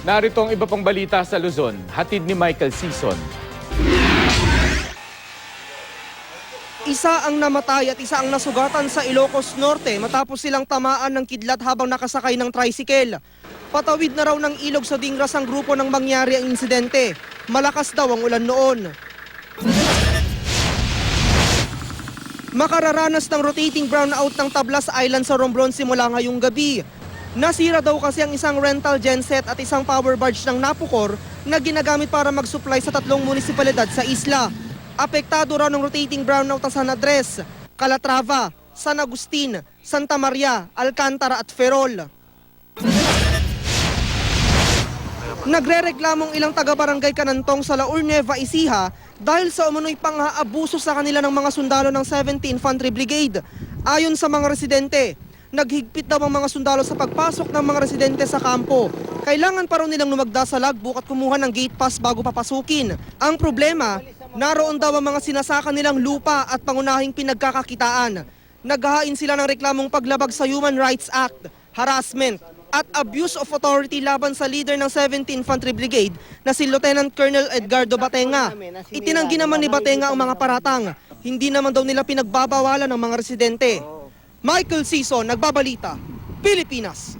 Narito ang iba pang balita sa Luzon, hatid ni Michael Sison. Isa ang namatay at isa ang nasugatan sa Ilocos Norte matapos silang tamaan ng kidlat habang nakasakay ng tricycle. Patawid na raw ng ilog sa Dingras ang grupo nang mangyari ang insidente. Malakas daw ang ulan noon. Makararanas ng rotating brownout ng Tablas Island sa Romblon simula ngayong gabi. Nasira daw kasi ang isang rental genset at isang power barge ng Napocor na ginagamit para mag-supply sa 3 munisipalidad sa isla. Apektado raw ng rotating brownout ang San Andres, Calatrava, San Agustin, Santa Maria, Alcantara at Ferrol. Nagrereklamong ilang taga-barangay Canantong sa La Nueva Ecija dahil sa umunoy pang-aabuso sa kanila ng mga sundalo ng 70 Infantry Brigade. Ayon sa mga residente, naghigpit daw ang mga sundalo sa pagpasok ng mga residente sa kampo. Kailangan pa raw nilang lumagda sa logbook at kumuha ng gate pass bago papasukin. Ang problema, naroon daw ang mga sinasaka nilang lupa at pangunahing pinagkakakitaan. Naghahain sila ng reklamong paglabag sa Human Rights Act, harassment, at abuse of authority laban sa leader ng 70 Infantry Brigade na si Lieutenant Colonel Edgardo Batenga. Itinanggi naman ni Batenga ang mga paratang. Hindi naman daw nila pinagbabawalan ng mga residente. Michael Sison, Nagbabalita, Pilipinas.